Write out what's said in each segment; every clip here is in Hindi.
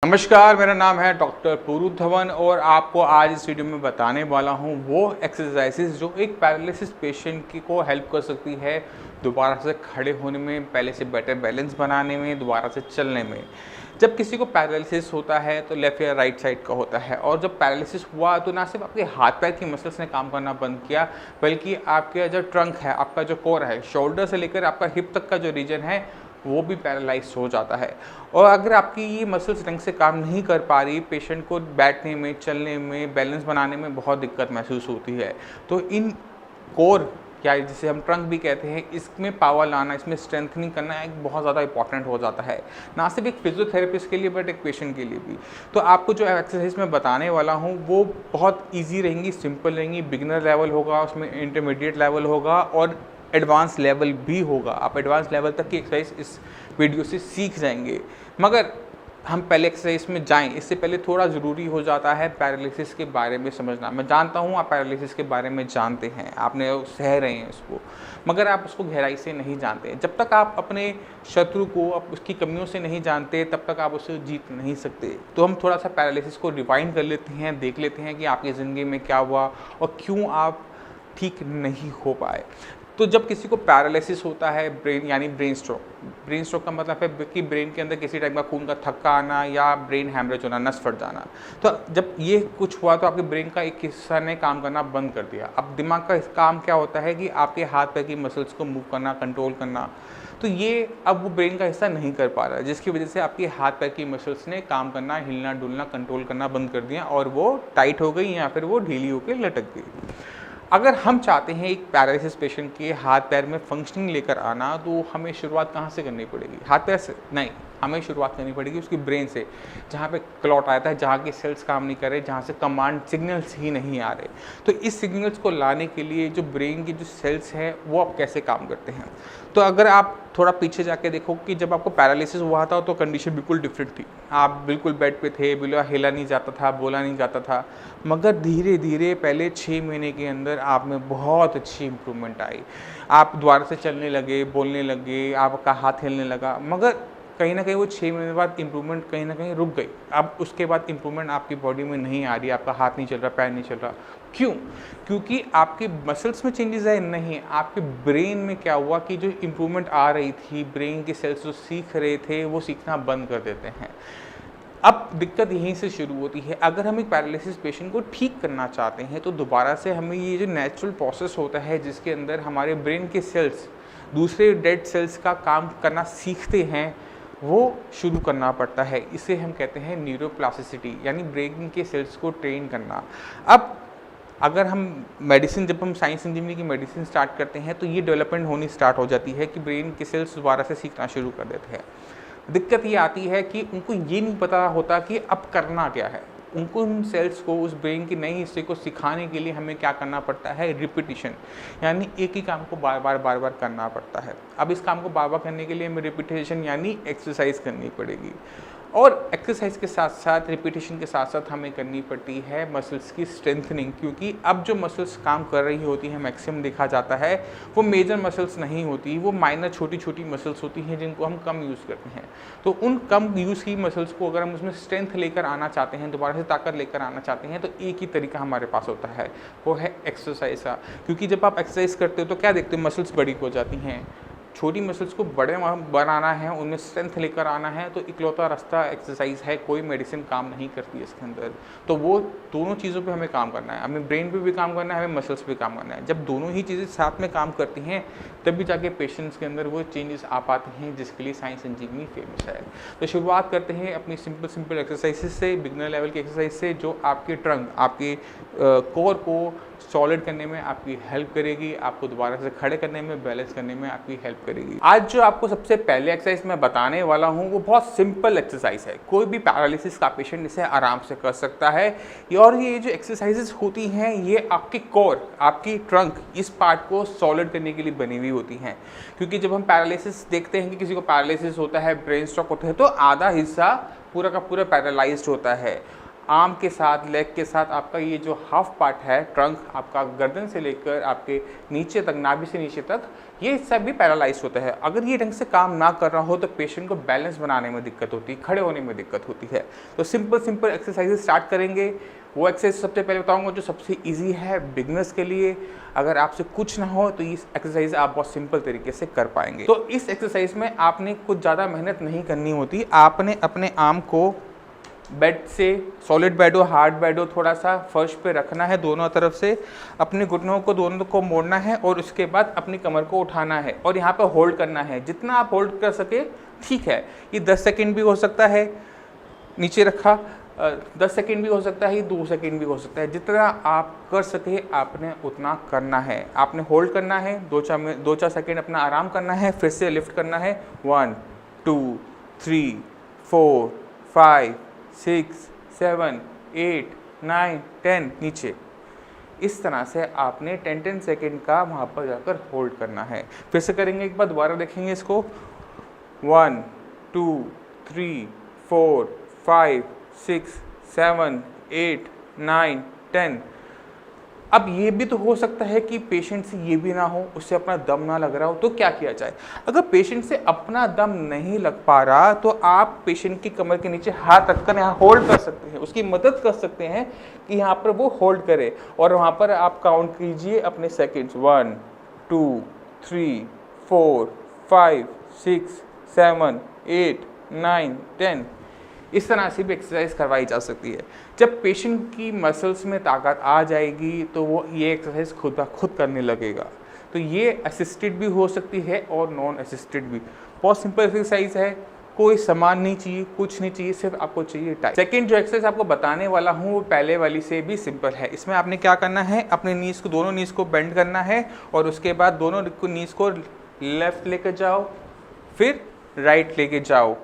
नमस्कार, मेरा नाम है डॉक्टर पूरू धवन और आपको आज इस वीडियो में बताने वाला हूं वो एक्सरसाइजेस जो एक पैरालिसिस पेशेंट की को हेल्प कर सकती है दोबारा से खड़े होने में, पहले से बेटर बैलेंस बनाने में, दोबारा से चलने में। जब किसी को पैरालिसिस होता है तो लेफ़्ट या राइट साइड का होता है, और जब पैरालिसिस हुआ तो ना सिर्फ आपके हाथ पैर की मसल्स ने काम करना बंद किया, बल्कि आपके जो ट्रंक है, आपका जो कोर है, शोल्डर से लेकर आपका हिप तक का जो रीजन है वो भी पैरालाइज हो जाता है। और अगर आपकी ये मसल्स ढंग से काम नहीं कर पा रही, पेशेंट को बैठने में, चलने में, बैलेंस बनाने में बहुत दिक्कत महसूस होती है। तो इन कोर या जिसे हम ट्रंक भी कहते हैं, इसमें पावर लाना, इसमें स्ट्रेंथनिंग करना एक बहुत ज़्यादा इंपॉर्टेंट हो जाता है, ना सिर्फ एक फिजियोथेरेपिस्ट के लिए बट एक पेशेंट के लिए भी। तो आपको जो एक्सरसाइज मैं बताने वाला हूँ वो बहुत ईजी रहेंगी, सिंपल रहेंगी। बिगिनर लेवल होगा, उसमें इंटरमीडिएट लेवल होगा और एडवांस लेवल भी होगा। आप एडवांस लेवल तक की एक्सरसाइज इस वीडियो से सीख जाएंगे। मगर हम पहले एक्सरसाइज में जाएं इससे पहले थोड़ा ज़रूरी हो जाता है पैरालिसिस के बारे में समझना। मैं जानता हूँ आप पैरालिसिस के बारे में जानते हैं, आपने सह रहे हैं उसको, मगर आप उसको गहराई से नहीं जानते। जब तक आप अपने शत्रु को, आप उसकी कमियों से नहीं जानते, तब तक आप उसे जीत नहीं सकते। तो हम थोड़ा सा पैरालिसिस को रिवाइंड कर लेते हैं, देख लेते हैं कि आपकी ज़िंदगी में क्या हुआ और क्यों आप ठीक नहीं हो पाए। तो जब किसी को पैरालिसिस होता है, ब्रेन यानी ब्रेन स्ट्रोक का मतलब है कि ब्रेन के अंदर किसी टाइप का खून का थक्का आना या ब्रेन हैमरेज होना, नस फट जाना। तो जब ये कुछ हुआ तो आपके ब्रेन का एक हिस्सा ने काम करना बंद कर दिया। अब दिमाग का काम क्या होता है कि आपके हाथ पैर की मसल्स को मूव करना, कंट्रोल करना। तो ये अब वो ब्रेन का हिस्सा नहीं कर पा रहा है, जिसकी वजह से आपके हाथ पैर की मसल्स ने काम करना, हिलना डुलना, कंट्रोल करना बंद कर दिया और वो टाइट हो गई या फिर वो ढीली होकर लटक गई। अगर हम चाहते हैं एक पैरालिसिस पेशेंट के हाथ पैर में फंक्शनिंग लेकर आना, तो हमें शुरुआत कहाँ से करनी पड़ेगी? हाथ पैर से नहीं, हमें शुरुआत करनी पड़ेगी उसकी ब्रेन से, जहाँ पे क्लॉट आता है, जहाँ की सेल्स काम नहीं कर रहे, जहाँ से कमांड सिग्नल्स ही नहीं आ रहे। तो इस सिग्नल्स को लाने के लिए जो ब्रेन की जो सेल्स हैं वो अब कैसे काम करते हैं। तो अगर आप थोड़ा पीछे जाके देखो कि जब आपको पैरालिसिस हुआ था तो कंडीशन बिल्कुल डिफरेंट थी। आप बिल्कुल बेड पे थे, बिल्कुल हिला नहीं जाता था, बोला नहीं जाता था, मगर धीरे धीरे पहले 6 महीने के अंदर आप में बहुत अच्छी इम्प्रूवमेंट आई। आप दोबारा से चलने लगे, बोलने लगे, आपका हाथ हिलने लगा। मगर कहीं ना कहीं वो 6 महीने बाद इम्प्रूवमेंट कहीं ना कहीं रुक गई। अब उसके बाद इम्प्रूवमेंट आपकी बॉडी में नहीं आ रही, आपका हाथ नहीं चल रहा, पैर नहीं चल रहा। क्यों? क्योंकि आपके मसल्स में चेंजेस आए नहीं, आपके ब्रेन में क्या हुआ कि जो इम्प्रूवमेंट आ रही थी, ब्रेन के सेल्स जो सीख रहे थे वो सीखना बंद कर देते हैं। अब दिक्कत यहीं से शुरू होती है। अगर हम एक पैरालिसिस पेशेंट को ठीक करना चाहते हैं तो दोबारा से हमें ये जो नेचुरल प्रोसेस होता है जिसके अंदर हमारे ब्रेन के सेल्स दूसरे डेड सेल्स का काम करना सीखते हैं, वो शुरू करना पड़ता है। इसे हम कहते हैं न्यूरोप्लास्टिसिटी, यानी ब्रेन के सेल्स को ट्रेन करना। अब अगर हम मेडिसिन, जब हम साइंस इंजीनियरिंग की मेडिसिन स्टार्ट करते हैं तो ये डेवलपमेंट होनी स्टार्ट हो जाती है कि ब्रेन के सेल्स दोबारा से सीखना शुरू कर देते हैं। दिक्कत ये आती है कि उनको ये नहीं पता होता कि अब करना क्या है। उनको उन सेल्स को, उस ब्रेन के नए हिस्से को सिखाने के लिए हमें क्या करना पड़ता है? रिपीटिशन, यानी एक ही काम को बार बार करना पड़ता है। अब इस काम को बार बार करने के लिए हमें रिपीटिशन यानी एक्सरसाइज करनी पड़ेगी, और एक्सरसाइज के साथ साथ, रिपीटिशन के साथ साथ हमें करनी पड़ती है मसल्स की स्ट्रेंथनिंग। क्योंकि अब जो मसल्स काम कर रही होती हैं, मैक्सिमम देखा जाता है वो मेजर मसल्स नहीं होती, वो माइनर छोटी छोटी मसल्स होती हैं जिनको हम कम यूज़ करते हैं। तो उन कम यूज़ की मसल्स को अगर हम उसमें स्ट्रेंथ लेकर आना चाहते हैं, दोबारा से ताकत लेकर आना चाहते हैं, तो एक ही तरीका हमारे पास होता है, वो है एक्सरसाइज का। क्योंकि जब आप एक्सरसाइज करते हो तो क्या देखते हो? मसल्स बड़ी हो जाती हैं। छोटी मसल्स को बड़े बनाना है, उनमें स्ट्रेंथ लेकर आना है, तो इकलौता रास्ता एक्सरसाइज है। कोई मेडिसिन काम नहीं करती है इसके अंदर। तो वो दोनों चीज़ों पे हमें काम करना है, हमें ब्रेन पे भी काम करना है, हमें मसल्स पे काम करना है। जब दोनों ही चीज़ें साथ में काम करती हैं तभी जाके पेशेंट्स के अंदर वो चेंजेस आ पाते हैं जिसके लिए साइंस इंजीनियरिंग फेमस है। तो शुरुआत करते हैं अपनी सिंपल एक्सरसाइज से, बिगनर लेवल की एक्सरसाइज से, जो आपके ट्रंक, आपके कोर को सॉलिड करने में आपकी हेल्प करेगी, आपको दोबारा से खड़े करने में, बैलेंस करने में आपकी हेल्प करेगी। आज जो आपको सबसे पहले एक्सरसाइज मैं बताने वाला हूँ वो बहुत सिंपल एक्सरसाइज है। कोई भी पैरालिसिस का पेशेंट इसे आराम से कर सकता है। और ये जो एक्सरसाइजेस होती हैं ये आपके कोर, आपकी ट्रंक, इस पार्ट को सॉलिड करने के लिए बनी हुई होती हैं। क्योंकि जब हम पैरालिसिस देखते हैं कि किसी को पैरालिसिस होता है, ब्रेन स्ट्रोक होता है, तो आधा हिस्सा पूरा का पूरा पैरालाइज्ड होता है। आर्म के साथ, लेग के साथ आपका ये जो हाफ पार्ट है, ट्रंक आपका गर्दन से लेकर आपके नीचे तक, नाभि से नीचे तक, ये हिस्सा भी पैरालाइज होता है। अगर ये ढंग से काम ना कर रहा हो तो पेशेंट को बैलेंस बनाने में दिक्कत होती है, खड़े होने में दिक्कत होती है। तो सिंपल एक्सरसाइजेज स्टार्ट करेंगे। वो एक्सरसाइज सबसे पहले बताऊंगा जो सबसे इजी है बिगनर्स के लिए। अगर आपसे कुछ ना हो तो इस एक्सरसाइज आप बहुत सिंपल तरीके से कर पाएंगे। तो इस एक्सरसाइज में आपने कुछ ज़्यादा मेहनत नहीं करनी होती। आपने अपने आर्म को बेड से, सॉलिड बेड हो, हार्ड बेड हो, थोड़ा सा फर्श पे रखना है दोनों तरफ से। अपने घुटनों को दोनों को मोड़ना है और उसके बाद अपनी कमर को उठाना है और यहाँ पे होल्ड करना है। जितना आप होल्ड कर सके ठीक है। ये 10 सेकेंड भी हो सकता है, नीचे रखा 10 सेकेंड भी हो सकता है, ये 2 सेकेंड भी हो सकता है। जितना आप कर सके आपने उतना करना है। आपने होल्ड करना है, 2-4 सेकेंड अपना आराम करना है, फिर से लिफ्ट करना है। 1 2 3 4 5 6 7 8 9 10, नीचे। इस तरह से आपने 10 सेकेंड का वहाँ पर जाकर होल्ड करना है। फिर से करेंगे एक बार, दोबारा देखेंगे इसको। 1 2 3 4 5 6 7 8 9 10। अब ये भी तो हो सकता है कि पेशेंट से ये भी ना हो, उससे अपना दम ना लग रहा हो, तो क्या किया जाए? अगर पेशेंट से अपना दम नहीं लग पा रहा तो आप पेशेंट की कमर के नीचे हाथ रखकर यहाँ होल्ड कर सकते हैं, उसकी मदद कर सकते हैं कि यहाँ पर वो होल्ड करे और वहाँ पर आप काउंट कीजिए अपने सेकेंड्स। 1 2 3 4 5 6 7 8 9 10। इस तरह से भी एक्सरसाइज करवाई जा सकती है। जब पेशेंट की मसल्स में ताकत आ जाएगी तो वो ये एक्सरसाइज खुद ब खुद करने लगेगा। तो ये असिस्टेड भी हो सकती है और नॉन असिस्टेड भी। बहुत सिंपल एक्सरसाइज है, कोई सामान नहीं चाहिए, कुछ नहीं चाहिए, सिर्फ आपको चाहिए टाइम। सेकेंड जो एक्सरसाइज आपको बताने वाला हूँ वो पहले वाली से भी सिंपल है। इसमें आपने क्या करना है, अपने नीज को, दोनों नीज को बेंड करना है और उसके बाद दोनों नीज को लेफ्ट लेकर जाओ, फिर राइट लेके जाओ।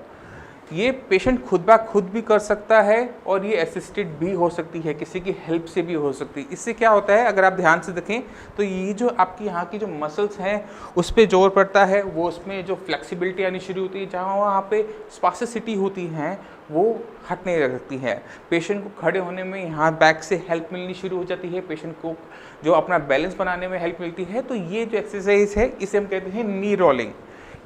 ये पेशेंट खुद ब खुद भी कर सकता है और ये असिस्टेड भी हो सकती है, किसी की हेल्प से भी हो सकती है। इससे क्या होता है, अगर आप ध्यान से देखें तो ये जो आपकी यहाँ की जो मसल्स हैं उस पर जोर पड़ता है, वो उसमें जो फ्लेक्सिबिलिटी आनी शुरू होती है, जहाँ वहाँ पे स्पास्टिसिटी होती हैं वो हटने लगती है। पेशेंट को खड़े होने में यहाँ बैक से हेल्प मिलनी शुरू हो जाती है, पेशेंट को जो अपना बैलेंस बनाने में हेल्प मिलती है। तो ये जो एक्सरसाइज है इसे हम कहते हैं नी रोलिंग।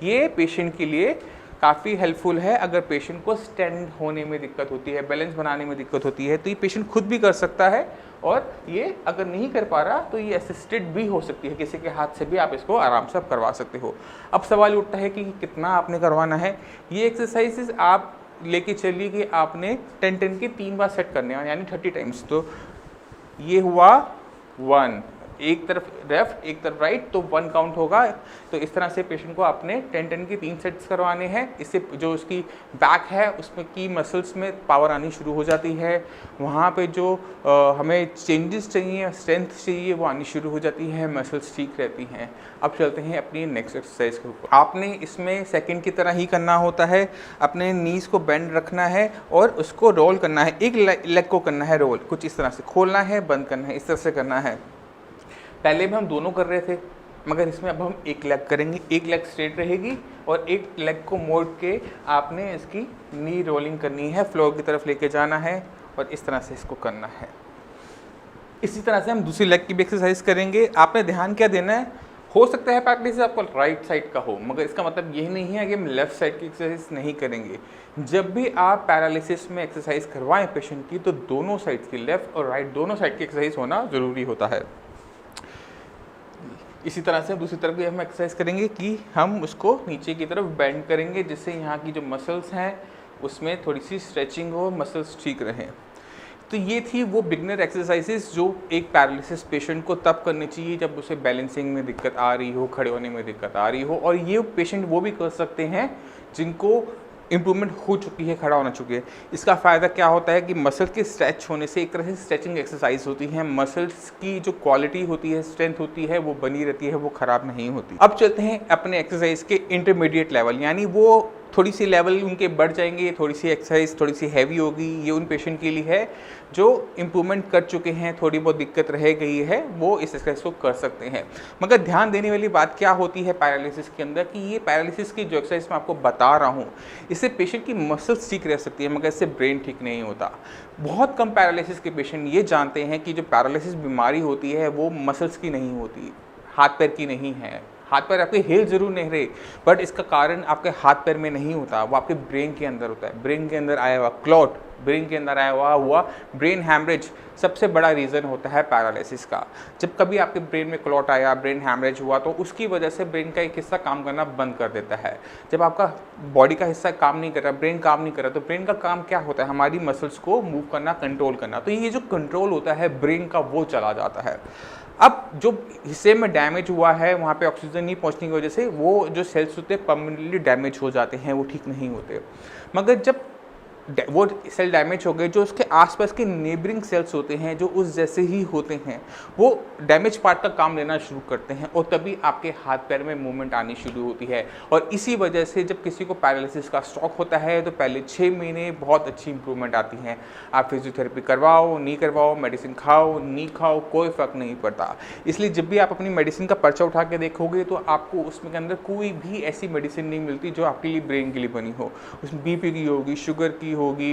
ये पेशेंट के लिए काफ़ी हेल्पफुल है। अगर पेशेंट को स्टैंड होने में दिक्कत होती है, बैलेंस बनाने में दिक्कत होती है, तो ये पेशेंट खुद भी कर सकता है और ये अगर नहीं कर पा रहा तो ये असिस्टेड भी हो सकती है, किसी के हाथ से भी आप इसको आराम से आप करवा सकते हो। अब सवाल उठता है कि कितना आपने करवाना है। ये एक्सरसाइजेस आप लेके चलिए कि आपने 10-10 के 3 बार सेट करने हैं, यानी 30 टाइम्स। तो ये हुआ 1, एक तरफ लेफ्ट एक तरफ राइट, तो 1 काउंट होगा। तो इस तरह से पेशेंट को आपने 10-10 के 3 सेट्स करवाने हैं। इससे जो उसकी बैक है उसमें की मसल्स में पावर आनी शुरू हो जाती है, वहाँ पे जो हमें चेंजेस चाहिए, स्ट्रेंथ चाहिए, वो आनी शुरू हो जाती है, मसल्स ठीक रहती हैं। अब चलते हैं अपनी नेक्स्ट एक्सरसाइज के ऊपर। आपने इसमें सेकंड की तरह ही करना होता है, अपने नीज को बेंड रखना है और उसको रोल करना है। एक लेग को करना है रोल, कुछ इस तरह से खोलना है, बंद करना है, इस तरह से करना है। पहले भी हम दोनों कर रहे थे, मगर इसमें अब हम एक लेग करेंगे। एक लेग स्ट्रेट रहेगी और एक लेग को मोड़ के आपने इसकी नी रोलिंग करनी है, फ्लोर की तरफ लेके जाना है और इस तरह से इसको करना है। इसी तरह से हम दूसरी लेग की भी एक्सरसाइज करेंगे। आपने ध्यान क्या देना है, हो सकता है पैरालिसिस आपको राइट साइड का हो, मगर इसका मतलब यही नहीं है कि हम लेफ्ट साइड की एक्सरसाइज नहीं करेंगे। जब भी आप पैरालिसिस में एक्सरसाइज करवाएं पेशेंट की, तो दोनों साइड की, लेफ्ट और राइट दोनों साइड की एक्सरसाइज होना ज़रूरी होता है। इसी तरह से दूसरी तरफ भी हम एक्सरसाइज करेंगे कि हम उसको नीचे की तरफ बेंड करेंगे, जिससे यहाँ की जो मसल्स हैं उसमें थोड़ी सी स्ट्रेचिंग हो, मसल्स ठीक रहें। तो ये थी वो बिगनर एक्सरसाइजेस जो एक पैरालिसिस पेशेंट को तब करनी चाहिए जब उसे बैलेंसिंग में दिक्कत आ रही हो, खड़े होने में दिक्कत आ रही हो। और ये पेशेंट वो भी कर सकते हैं जिनको इम्प्रूवमेंट हो चुकी है, खड़ा होना चुकी है। इसका फ़ायदा क्या होता है कि मसल के स्ट्रेच होने से एक तरह से स्ट्रेचिंग एक्सरसाइज होती है, मसल्स की जो क्वालिटी होती है, स्ट्रेंथ होती है, वो बनी रहती है, वो ख़राब नहीं होती। अब चलते हैं अपने एक्सरसाइज के इंटरमीडिएट लेवल, यानी वो थोड़ी सी लेवल उनके बढ़ जाएंगे, थोड़ी सी एक्सरसाइज थोड़ी सी हैवी होगी, ये उन पेशेंट के लिए है जो इम्प्रूवमेंट कर चुके हैं, थोड़ी बहुत दिक्कत रह गई है, वो इस एक्सरसाइज को कर सकते हैं। मगर ध्यान देने वाली बात क्या होती है पैरालिसिस के अंदर कि ये पैरालिसिस की जो एक्सरसाइज मैं आपको बता रहा हूँ, इससे पेशेंट की मसल्स ठीक रह सकती है, मगर इससे ब्रेन ठीक नहीं होता। बहुत कम पैरालिसिस के पेशेंट ये जानते हैं कि जो पैरालिसिस बीमारी होती है वो मसल्स की नहीं होती, हाथ पैर की नहीं है। हाथ पैर आपके हिल जरूर नहीं रहे, बट इसका कारण आपके हाथ पैर में नहीं होता, वो आपके ब्रेन के अंदर होता है। ब्रेन के अंदर आया हुआ क्लॉट, ब्रेन के अंदर आया हुआ ब्रेन हैमरेज सबसे बड़ा रीज़न होता है पैरालिसिस का। जब कभी आपके ब्रेन में क्लॉट आया, ब्रेन हैमरेज हुआ, तो उसकी वजह से ब्रेन का एक हिस्सा काम करना बंद कर देता है। जब आपका बॉडी का हिस्सा काम नहीं कर रहा, ब्रेन काम नहीं कर रहा, तो ब्रेन का काम क्या होता है, हमारी मसल्स को मूव करना, कंट्रोल करना। तो ये जो कंट्रोल होता है ब्रेन का, वो चला जाता है। अब जो हिस्से में डैमेज हुआ है वहाँ पे ऑक्सीजन नहीं पहुँचने की वजह से वो जो सेल्स होते हैं परमानेंटली डैमेज हो जाते हैं, वो ठीक नहीं होते। मगर जब वो सेल डैमेज हो गए, जो उसके आसपास के नेबरिंग सेल्स होते हैं जो उस जैसे ही होते हैं, वो डैमेज पार्ट का काम लेना शुरू करते हैं और तभी आपके हाथ पैर में मूवमेंट आनी शुरू होती है। और इसी वजह से जब किसी को पैरालिसिस का स्ट्रोक होता है तो पहले 6 महीने बहुत अच्छी इंप्रूवमेंट आती है। आप फिजियोथेरेपी करवाओ, नहीं करवाओ, मेडिसिन खाओ, नहीं खाओ, कोई फ़र्क नहीं पड़ता। इसलिए जब भी आप अपनी मेडिसिन का पर्चा उठा के देखोगे तो आपको उसमें के अंदर कोई भी ऐसी मेडिसिन नहीं मिलती जो आपके लिए ब्रेन के लिए बनी हो। उसमें BP की होगी, शुगर की होगी,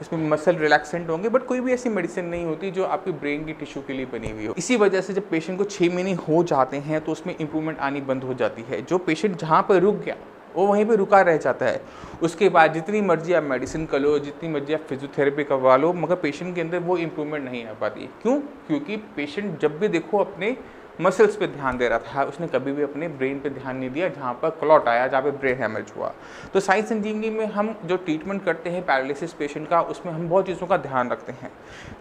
इसमें मसल रिलैक्सेंट होंगे, बट कोई भी ऐसी मेडिसिन नहीं होती जो आपकी ब्रेन की टिश्यू के लिए बनी हुई हो। इसी वजह से जब पेशेंट को 6 महीने हो जाते हैं तो उसमें इंप्रूवमेंट आनी बंद हो जाती है। जो पेशेंट जहाँ पर रुक गया वो वहीं पे रुका रह जाता है। उसके बाद जितनी मर्जी आप मेडिसिन कर लो, जितनी मर्जी आप फिजियोथेरेपी करवा लो, मगर पेशेंट के अंदर वो इंप्रूवमेंट नहीं आ पाती। क्यों? क्योंकि पेशेंट जब भी देखो अपने मसल्स पे ध्यान दे रहा था, उसने कभी भी अपने ब्रेन पे ध्यान नहीं दिया जहाँ पर क्लॉट आया, जहाँ पे ब्रेन हैमरेज हुआ। तो साइंस इंजीनियरिंग में हम जो ट्रीटमेंट करते हैं पैरालिसिस पेशेंट का, उसमें हम बहुत चीज़ों का ध्यान रखते हैं।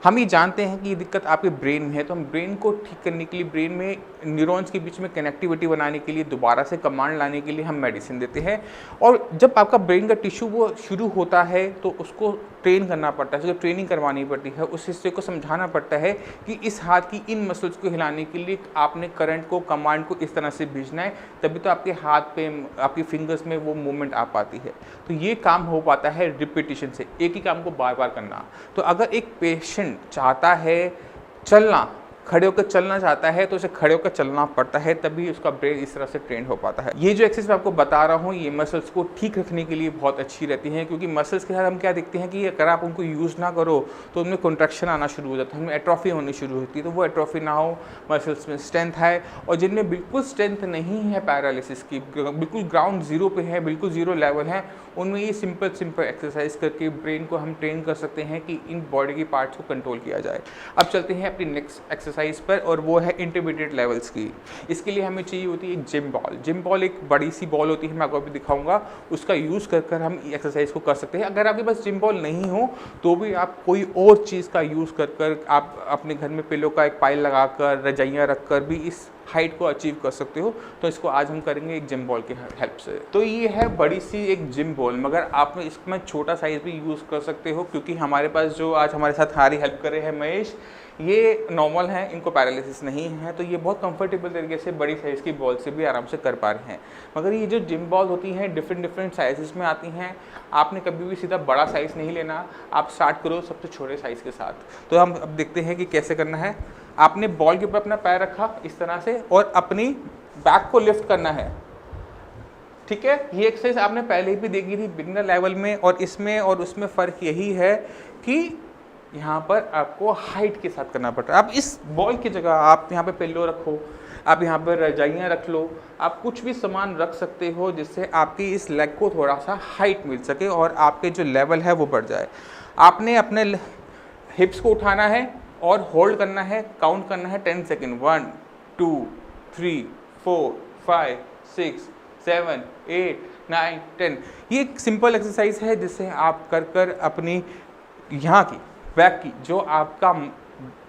हम ये जानते हैं कि ये दिक्कत आपके ब्रेन में है, तो हम ब्रेन को ठीक करने के लिए, ब्रेन में न्यूरॉन्स के बीच में कनेक्टिविटी बनाने के लिए, दोबारा से कमांड लाने के लिए हम मेडिसिन देते हैं। और जब आपका ब्रेन का टिश्यू वो शुरू होता है तो उसको ट्रेन करना पड़ता है, उसको ट्रेनिंग करवानी पड़ती है, उस हिस्से को समझाना पड़ता है कि इस हाथ की इन मसल्स को हिलाने के लिए आपने करंट को, कमांड को इस तरह से भेजना है, तभी तो आपके हाथ पे, आपकी फिंगर्स में वो मूवमेंट आ पाती है। तो ये काम हो पाता है रिपीटिशन से, एक ही काम को बार बार करना। तो अगर एक पेशेंट चाहता है चलना, खड़े होकर चलना चाहता है, तो उसे खड़े होकर चलना पड़ता है, तभी उसका ब्रेन इस तरह से ट्रेन हो पाता है। ये जो एक्सरसाइज मैं आपको बता रहा हूँ, ये मसल्स को ठीक रखने के लिए बहुत अच्छी रहती हैं, क्योंकि मसल्स के साथ हम क्या देखते हैं कि अगर आप उनको यूज़ ना करो तो उनमें कॉन्ट्रैक्शन आना शुरू हो जाता है, उनमें एट्रोफी होनी शुरू होती है। तो वो एट्रोफी ना हो, मसल्स में स्ट्रेंथ है। और जिनमें बिल्कुल स्ट्रेंथ नहीं है पैरालिसिस की, बिल्कुल ग्राउंड जीरो पे है, बिल्कुल जीरो लेवल है, उनमें ये सिंपल एक्सरसाइज करके ब्रेन को हम ट्रेन कर सकते हैं कि इन बॉडी की पार्ट्स को कंट्रोल किया जाए। अब चलते हैं अपनी नेक्स्ट एक्सरसाइज पर, और वो है इंटरमीडिएट लेवल्स की। इसके लिए हमें चाहिए होती है एक जिम बॉल। जिम बॉल एक बड़ी सी बॉल होती है, मैं आपको अभी दिखाऊंगा। उसका यूज़ कर कर हम एक्सरसाइज को कर सकते हैं। अगर आपके पास जिम बॉल नहीं हो तो भी आप कोई और चीज़ का यूज़ कर कर, आप अपने घर में पिलो का एक पाइल लगाकर, रजाइयाँ रख कर भी इस हाइट को अचीव कर सकते हो। तो इसको आज हम करेंगे एक जिम बॉल की हेल्प से। तो ये है बड़ी सी एक जिम बॉल, मगर आप इसमें छोटा साइज़ भी यूज़ कर सकते हो, क्योंकि हमारे पास जो आज हमारे साथ हमारी हेल्प कर रहे हैं महेश, ये नॉर्मल हैं, इनको पैरालिसिस नहीं है, तो ये बहुत कंफर्टेबल तरीके से बड़ी साइज़ की बॉल से भी आराम से कर पा रहे हैं। मगर ये जो जिम बॉल होती हैं डिफरेंट साइज़ में आती हैं। आपने कभी भी सीधा बड़ा साइज़ नहीं लेना, आप स्टार्ट करो सबसे छोटे साइज़ के साथ। तो हम अब देखते हैं कि कैसे करना है। आपने बॉल के ऊपर अपना पैर रखा इस तरह से और अपनी बैक को लिफ्ट करना है, ठीक है। ये एक्सरसाइज आपने पहले भी देखी थी बिगिनर लेवल में, और इसमें और उसमें फ़र्क यही है कि यहाँ पर आपको हाइट के साथ करना पड़ता है। आप इस बॉल की जगह आप यहाँ पे पिल्लो रखो, आप यहाँ पर रजाइयाँ रख लो, आप कुछ भी सामान रख सकते हो जिससे आपकी इस लेग को थोड़ा सा हाइट मिल सके और आपके जो लेवल है वो बढ़ जाए। आपने अपने हिप्स को उठाना है और होल्ड करना है, काउंट करना है 10 सेकेंड। 1 2 3 4 5 6 7 8 9 10। ये एक सिंपल एक्सरसाइज है जिससे आप कर कर अपनी यहाँ की बैक की, जो आपका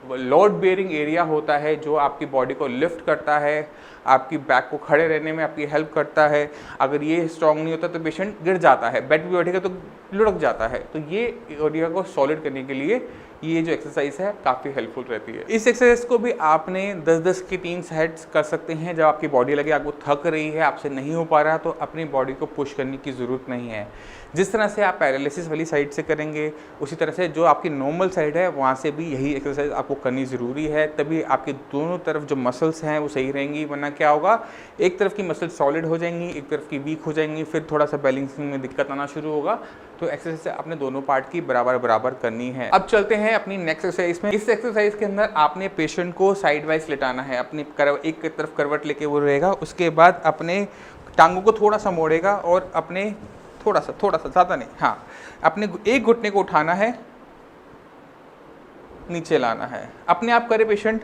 लोड बेयरिंग एरिया होता है, जो आपकी बॉडी को लिफ्ट करता है, आपकी बैक को खड़े रहने में आपकी हेल्प करता है। अगर ये स्ट्रांग नहीं होता तो पेशेंट गिर जाता है, बेड पे बैठेगा तो लुढ़क जाता है। तो ये एरिया को सॉलिड करने के लिए ये जो एक्सरसाइज है काफ़ी हेल्पफुल रहती है। इस एक्सरसाइज को भी आपने 10-10 की 3 सेट्स कर सकते हैं। जब आपकी बॉडी लगे आपको थक रही है, आपसे नहीं हो पा रहा, तो अपनी बॉडी को पुश करने की ज़रूरत नहीं है। जिस तरह से आप पैरालिसिस वाली साइड से करेंगे, उसी तरह से जो आपकी नॉर्मल साइड है वहाँ से भी यही एक्सरसाइज आपको करनी ज़रूरी है। तभी आपके दोनों तरफ जो मसल्स हैं वो सही रहेंगी, वरना क्या होगा, एक तरफ की मसल सॉलिड हो जाएंगी, एक तरफ की वीक हो जाएंगी, फिर थोड़ा सा बैलेंसिंग में दिक्कत आना शुरू होगा। तो एक्सरसाइज आपने दोनों पार्ट की बराबर बराबर करनी है। अब चलते हैं अपनी नेक्स्ट एक्सरसाइज में। इस एक्सरसाइज के अंदर आपने पेशेंट को साइड वाइज लेटाना है, अपनी एक तरफ करवट लेके वो रहेगा, उसके बाद अपने टांगों को थोड़ा सा मोड़ेगा और अपने थोड़ा सा ज़्यादा नहीं, हाँ, अपने एक घुटने को उठाना है, नीचे लाना है। अपने आप करे पेशेंट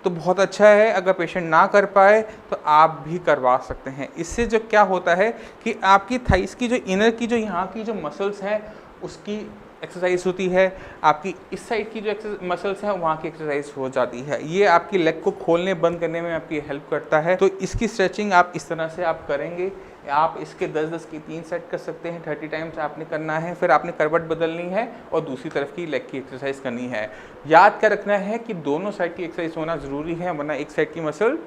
तो बहुत अच्छा है, अगर पेशेंट ना कर पाए तो आप भी करवा सकते हैं। इससे जो क्या होता है कि आपकी थाइस की जो इनर की जो यहाँ की जो मसल्स हैं उसकी एक्सरसाइज होती है, आपकी इस साइड की जो मसल्स हैं वहाँ की एक्सरसाइज हो जाती है। ये आपकी लेग को खोलने बंद करने में आपकी हेल्प करता है। तो इसकी स्ट्रेचिंग आप इस तरह से आप करेंगे। आप इसके 10-10 की 3 सेट कर सकते हैं, 30 टाइम्स आपने करना है। फिर आपने करवट बदलनी है और दूसरी तरफ की लेग की एक्सरसाइज करनी है। याद क्या रखना है कि दोनों साइड की एक्सरसाइज होना ज़रूरी है, वरना एक साइड की मसल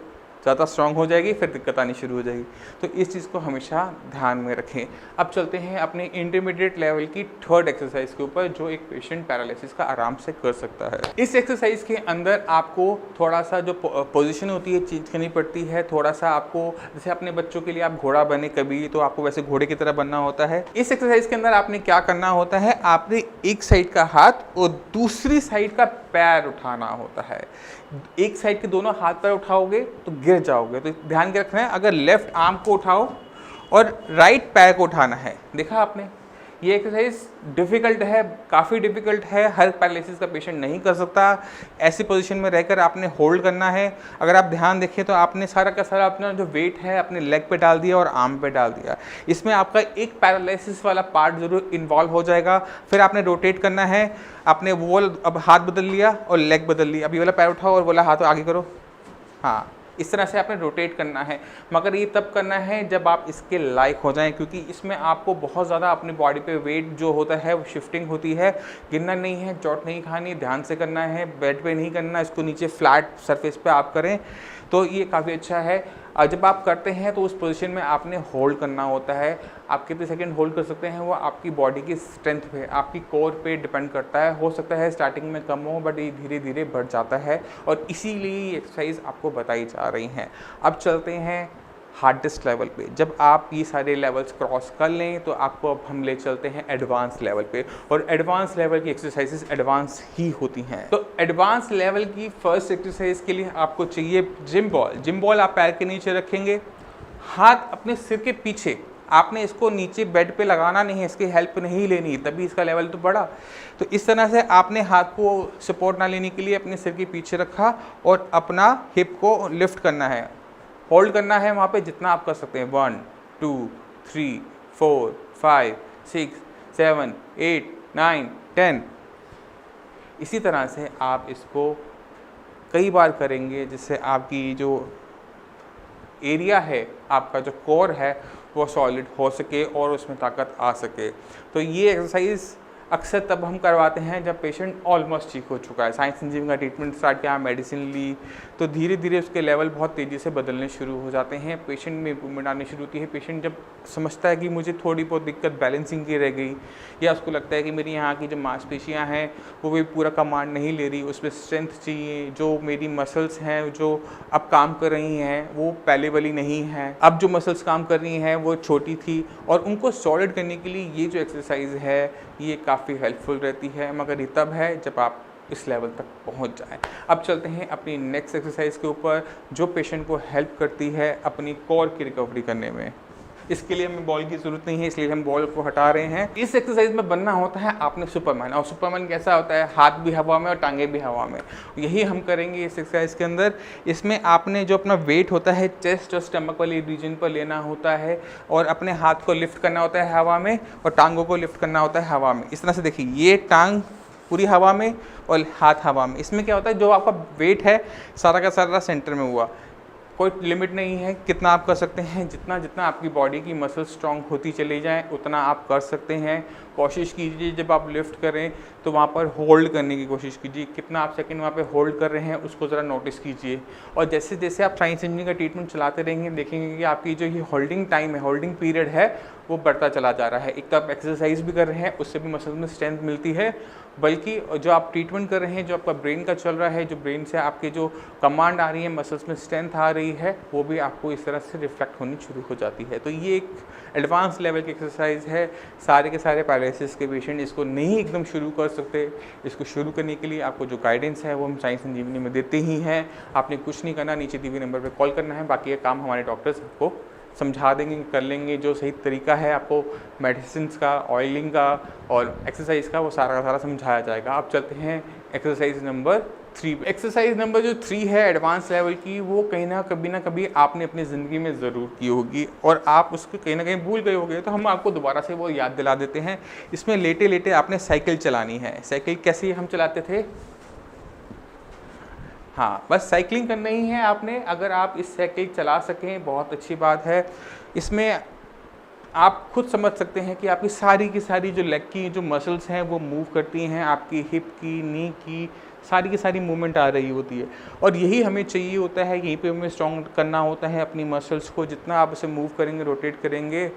ज़्यादा स्ट्रांग हो जाएगी, फिर दिक्कत आनी शुरू हो जाएगी। तो इस चीज़ को हमेशा ध्यान में रखें। अब चलते हैं अपने इंटरमीडिएट लेवल की थर्ड एक्सरसाइज के ऊपर, जो एक पेशेंट पैरालिसिस का आराम से कर सकता है। इस एक्सरसाइज के अंदर आपको थोड़ा सा जो पोजीशन होती है चेंज करनी पड़ती है। थोड़ा सा आपको, जैसे अपने बच्चों के लिए आप घोड़ा बने कभी, तो आपको वैसे घोड़े की तरह बनना होता है। इस एक्सरसाइज के अंदर आपने क्या करना होता है, आपने एक साइड का हाथ और दूसरी साइड का पैर उठाना होता है। एक साइड के दोनों हाथ पैर उठाओगे तो गिर जाओगे। तो ध्यान के रखना है, अगर लेफ्ट आर्म को उठाओ और राइट पैर को उठाना है। देखा आपने, ये एक्सरसाइज डिफ़िकल्ट है, काफ़ी डिफ़िकल्ट है, हर पैरालिसिस का पेशेंट नहीं कर सकता। ऐसी पोजीशन में रहकर आपने होल्ड करना है। अगर आप ध्यान देखें तो आपने सारा का सारा अपना जो वेट है अपने लेग पे डाल दिया और आर्म पे डाल दिया। इसमें आपका एक पैरालिसिस वाला पार्ट ज़रूर इन्वॉल्व हो जाएगा। फिर आपने रोटेट करना है, आपने वो अब हाथ बदल लिया और लेग बदल ली, अब ये वाला पैर उठाओ और बोला हाथ आगे करो, हाँ, इस तरह से आपने रोटेट करना है। मगर ये तब करना है जब आप इसके लायक हो जाएं, क्योंकि इसमें आपको बहुत ज़्यादा अपनी बॉडी पे वेट जो होता है वो शिफ्टिंग होती है। गिरना नहीं है, चोट नहीं खानी, ध्यान से करना है, बेड पे नहीं करना, इसको नीचे फ्लैट सरफेस पे आप करें तो ये काफ़ी अच्छा है। और जब आप करते हैं तो उस पोजीशन में आपने होल्ड करना होता है। आप कितने सेकंड होल्ड कर सकते हैं वो आपकी बॉडी की स्ट्रेंथ पे, आपकी कोर पे डिपेंड करता है। हो सकता है स्टार्टिंग में कम हो, बट ये धीरे धीरे बढ़ जाता है और इसीलिए ये एक्सरसाइज आपको बताई जा रही हैं। अब चलते हैं हार्डेस्ट लेवल पे। जब आप ये सारे लेवल्स क्रॉस कर लें तो आपको अब हम ले चलते हैं एडवांस लेवल पे, और एडवांस लेवल की एक्सरसाइजेस एडवांस ही होती हैं। तो एडवांस लेवल की फर्स्ट एक्सरसाइज के लिए आपको चाहिए जिम बॉल। जिम बॉल आप पैर के नीचे रखेंगे, हाथ अपने सिर के पीछे, आपने इसको नीचे बेड पे लगाना नहीं है, इसकी हेल्प नहीं लेनी, तभी इसका लेवल तो बढ़ा। तो इस तरह से आपने हाथ को सपोर्ट ना लेने के लिए अपने सिर के पीछे रखा और अपना हिप को लिफ्ट करना है, होल्ड करना है वहाँ पे जितना आप कर सकते हैं। 1 2 3 4 5 6 7 8 9 10। इसी तरह से आप इसको कई बार करेंगे, जिससे आपकी जो एरिया है, आपका जो कोर है वो सॉलिड हो सके और उसमें ताकत आ सके। तो ये एक्सरसाइज अक्सर तब हम करवाते हैं जब पेशेंट ऑलमोस्ट ठीक हो चुका है। साइंस इंजीनियरिंग का ट्रीटमेंट स्टार्ट किया, मेडिसिन ली, तो धीरे धीरे उसके लेवल बहुत तेज़ी से बदलने शुरू हो जाते हैं, पेशेंट में इंप्रूवमेंट आनी शुरू होती है। पेशेंट जब समझता है कि मुझे थोड़ी बहुत दिक्कत बैलेंसिंग की रह गई, या उसको लगता है कि मेरी यहाँ की जो मांसपेशियाँ हैं वो भी पूरा कमांड नहीं ले रही, उसमें स्ट्रेंथ चाहिए, जो मेरी मसल्स हैं जो अब काम कर रही हैं वो पहले वाली नहीं है, अब जो मसल्स काम कर रही हैं वो छोटी थी, और उनको सॉलिड करने के लिए ये जो एक्सरसाइज है ये काफ़ी हेल्पफुल रहती है। मगर ये तब है जब आप इस लेवल तक पहुंच जाएं। अब चलते हैं अपनी नेक्स्ट एक्सरसाइज के ऊपर, जो पेशेंट को हेल्प करती है अपनी कोर की रिकवरी करने में। इसके लिए हमें बॉल की ज़रूरत नहीं है, इसलिए हम बॉल को हटा रहे हैं। इस एक्सरसाइज में बनना होता है आपने सुपरमैन, और सुपरमैन कैसा होता है, हाथ भी हवा में और टांगे भी हवा में। यही हम करेंगे इस एक्सरसाइज के अंदर। इसमें आपने जो अपना वेट होता है चेस्ट और स्टमक वाली रीजन पर लेना होता है, और अपने हाथ को लिफ्ट करना होता है हवा में, और टांगों को लिफ्ट करना होता है हवा में। इस तरह से देखिए, ये टांग पूरी हवा में और हाथ हवा में। इसमें क्या होता है, जो आपका वेट है सारा का सारा सेंटर में हुआ, कोई लिमिट नहीं है कितना आप कर सकते हैं। जितना जितना आपकी बॉडी की मसल स्ट्रांग होती चली जाए उतना आप कर सकते हैं। कोशिश कीजिए जब आप लिफ्ट करें तो वहाँ पर होल्ड करने की कोशिश कीजिए, कितना आप सेकंड वहाँ पे होल्ड कर रहे हैं उसको ज़रा नोटिस कीजिए। और जैसे जैसे आप साइंस इंजन का ट्रीटमेंट चलाते रहेंगे देखेंगे कि आपकी जो ये होल्डिंग टाइम है, होल्डिंग पीरियड है, वो बढ़ता चला जा रहा है। एक तो आप एक्सरसाइज भी कर रहे हैं, उससे भी मसल में स्ट्रेंथ मिलती है, बल्कि जो आप ट्रीटमेंट कर रहे हैं, जो आपका ब्रेन का चल रहा है, जो ब्रेन से आपके जो कमांड आ रही है, मसल्स में स्ट्रेंथ आ रही है, वो भी आपको इस तरह से रिफ्लेक्ट होनी शुरू हो जाती है। तो ये एक एडवांस लेवल की एक्सरसाइज है। सारे के सारे पैरालिसिस के पेशेंट इसको नहीं एकदम शुरू कर सकते। इसको शुरू करने के लिए आपको जो गाइडेंस है वो हम साइंस संजीवनी में देते ही हैं। आपने कुछ नहीं करना, नीचे दी हुई नंबर पर कॉल करना है, बाकी ये काम हमारे डॉक्टर्स आपको समझा देंगे, कर लेंगे। जो सही तरीका है आपको मेडिसिन का, ऑयलिंग का और एक्सरसाइज का, वो सारा का सारा समझाया जाएगा। आप चलते हैं एक्सरसाइज नंबर 3। एक्सरसाइज नंबर जो 3 है एडवांस लेवल की, वो कहीं ना कभी आपने अपनी ज़िंदगी में ज़रूर की होगी और आप उसको कहीं ना कहीं भूल गए होंगे, तो हम आपको दोबारा से वो याद दिला देते हैं। इसमें लेटे लेटे आपने साइकिल चलानी है। साइकिल कैसे हम चलाते थे? हाँ, बस साइकिलिंग करना ही है आपने। अगर आप इस साइकिल चला सकें बहुत अच्छी बात है। इसमें आप खुद समझ सकते हैं कि आपकी सारी की सारी जो लेग की जो मसल्स हैं वो मूव करती हैं, आपकी हिप की, नी की, सारी की सारी मूवमेंट आ रही होती है। और यही हमें चाहिए होता है, यहीं पे हमें स्ट्रॉन्ग करना होता है अपनी मसल्स को। जितना आप उसे मूव करेंगे, रोटेट करेंगे,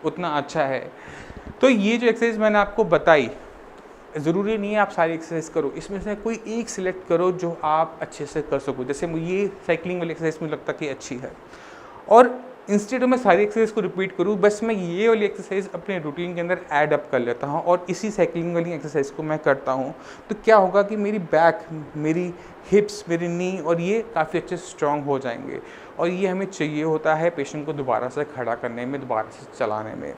उतना अच्छा है। तो ये जो एक्सरसाइज मैंने आपको बताई, ज़रूरी नहीं है आप सारी एक्सरसाइज करो, इसमें से कोई एक सिलेक्ट करो जो आप अच्छे से कर सको। जैसे मुझे ये साइकिलिंग वाली एक्सरसाइज मुझे लगता कि अच्छी है, और इंस्टेड मैं सारी एक्सरसाइज को रिपीट करूँ, बस मैं ये वाली एक्सरसाइज अपने रूटीन के अंदर ऐड अप कर लेता हूँ और इसी साइकिलिंग वाली एक्सरसाइज को मैं करता हूँ। तो क्या होगा कि मेरी बैक, मेरी हिप्स, मेरी नी और ये काफ़ी अच्छे स्ट्रॉन्ग हो जाएंगे। और ये हमें चाहिए होता है पेशेंट को दोबारा से खड़ा करने में, दोबारा से चलाने में।